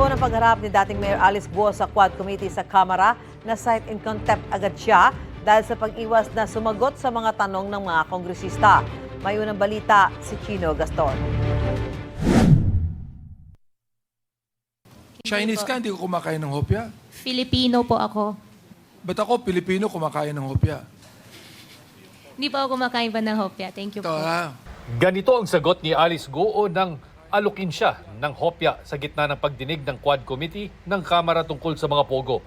Ito ng pagharap ni dating Mayor Alice Guo sa Quad Committee sa Kamara na cite in contempt agad siya dahil sa pag-iwas na sumagot sa mga tanong ng mga kongresista. May unang balita si Chino Gaston. Chinese ka, hindi ko kumakain ng hopya. Filipino po ako. Ba't ako, Pilipino, kumakain ng hopya? Hindi po ako kumakain pa ng hopya. Thank you Ito po. Ganito ang sagot ni Alice Guo nang alukin siya ng hopya sa gitna ng pagdinig ng Quad Committee ng Kamara tungkol sa mga pogo.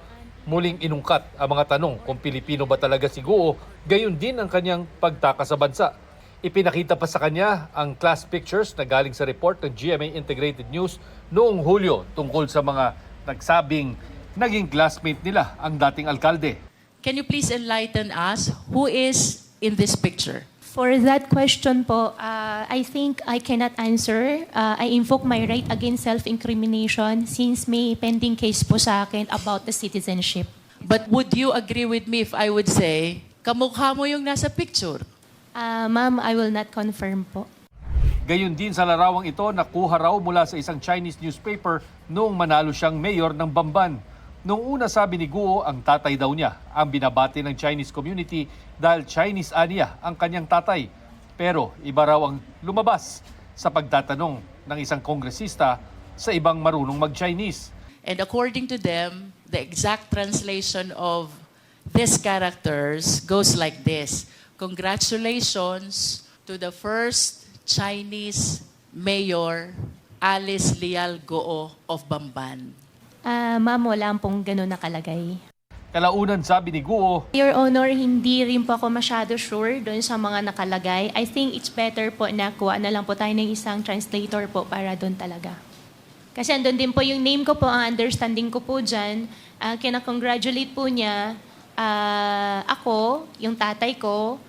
Muling inungkat ang mga tanong kung Pilipino ba talaga si Guo, gayon din ang kanyang pagtaka sa bansa. Ipinakita pa sa kanya ang class pictures na galing sa report ng GMA Integrated News noong Hulyo tungkol sa mga nagsabing naging classmate nila ang dating alkalde. Can you please enlighten us who is in this picture? For that question po, I think I cannot answer. I invoke my right against self-incrimination since may pending case po sa akin about the citizenship. But would you agree with me if I would say, kamukha mo yung nasa picture? Ma'am, I will not confirm po. Gayon din sa larawang ito, nakuha raw mula sa isang Chinese newspaper noong manalo siyang mayor ng Bamban. Noong una sabi ni Guo, ang tatay daw niya ang binabati ng Chinese community dahil Chinese aniya ang kanyang tatay. Pero iba raw ang lumabas sa pagtatanong ng isang kongresista sa ibang marunong mag-Chinese. And according to them, the exact translation of these characters goes like this. Congratulations to the first Chinese mayor, Alice Leal Guo of Bamban. Ma'am, wala pong ganun nakalagay. Kalaunan sabi ni Guo, Your Honor, hindi rin po ako masyado sure doon sa mga nakalagay. I think it's better po na kuha na lang po tayo ng isang translator po para doon talaga. Kasi andun din po yung name ko po, ang understanding ko po dyan. Kina-congratulate po niya ako, yung tatay ko.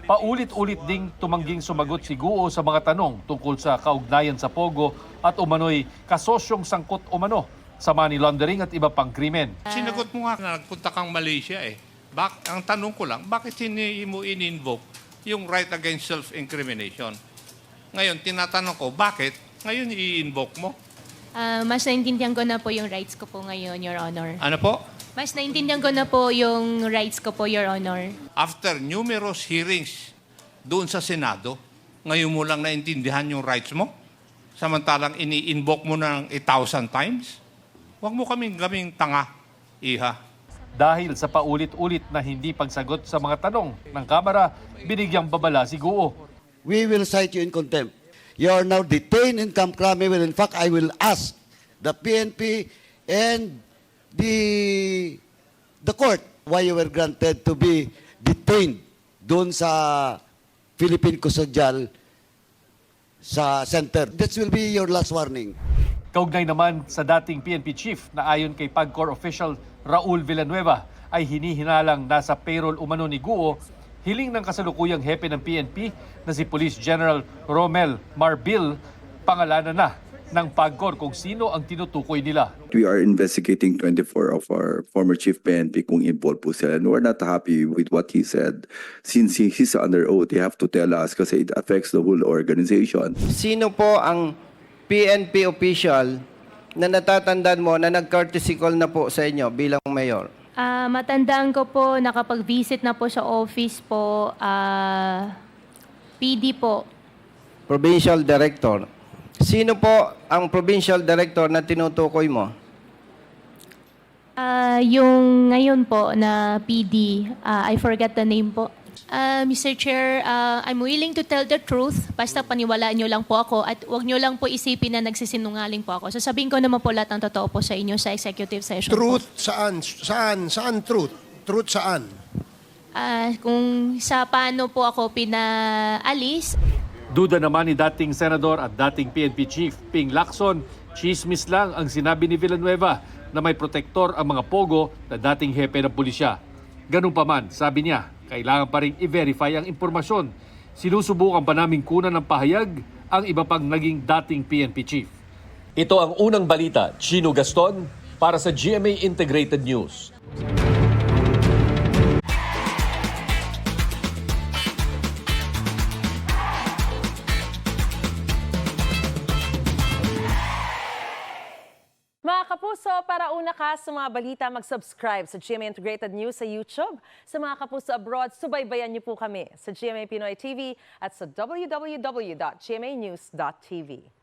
paulit-ulit ding tumangging sumagot si Guo sa mga tanong tungkol sa kaugnayan sa Pogo at umano'y kasosyong sangkot umano sa money laundering at iba pang krimen. Sinagot mo nga na nagpunta kang Malaysia eh. Ang tanong ko lang, bakit hindi mo in-invoke yung right against self-incrimination? Ngayon, tinatanong ko, bakit ngayon i-invoke mo? Mas naintindihan ko na po yung rights ko po ngayon, Your Honor. Ano po? Mas naintindihan ko na po yung rights ko po, Your Honor. After numerous hearings doon sa Senado, ngayon mo lang naintindihan yung rights mo? Samantalang ini-invoke mo ng 1,000 times? Huwag mo kaming tanga, iha. Dahil sa paulit-ulit na hindi pagsagot sa mga tanong ng Kamara, binigyang babala si Guo. We will cite you in contempt. You are now detained in Camp Crame. Well, in fact, I will ask the PNP and the court why you were granted to be detained doon sa Philippine Custodial sa center. That will be your last warning. Kaugnay naman sa dating PNP chief na ayon kay PAGCOR official Raul Villanueva ay hinihinalang nasa payroll umano ni Guo, hiling ng kasalukuyang hepe ng PNP na si Police General Romel Marbil, pangalanan na ng PAGCOR kung sino ang tinutukoy nila. We are investigating 24 of our former chief PNP kung involved po sila. And we're not happy with what he said. Since he's under oath, he have to tell us kasi it affects the whole organization. Sino po ang PNP official na natatandaan mo na nag-courtesy call na po sa inyo bilang mayor? Matandaan ko po, nakapag-visit na po sa office po, PD po. Provincial Director. Sino po ang Provincial Director na tinutukoy mo? Yung ngayon po na PD, I forget the name po. Mr. Chair, I'm willing to tell the truth. Basta paniwalaan nyo lang po ako at huwag nyo lang po isipin na nagsisinungaling po ako. Sasabihin ko naman po lahat ng totoo po sa inyo sa executive session Truth po. saan? Saan truth? Truth saan? Kung sa paano po ako pinaalis. Duda naman ni dating senador at dating PNP chief Ping Lacson, chismis lang ang sinabi ni Villanueva na may protektor ang mga pogo na dating hepe ng pulisya. Ganun pa man, sabi niya, kailangan pa rin i-verify ang impormasyon. Sinusubukan pa naming kunan ng pahayag ang iba pang naging dating PNP chief. Ito ang unang balita, Chino Gaston, para sa GMA Integrated News. Mga Mga kapuso, para una ka sa mga balita, mag-subscribe sa GMA Integrated News sa YouTube. Sa mga kapuso abroad, subaybayan niyo po kami sa GMA Pinoy TV at sa www.gmanews.tv.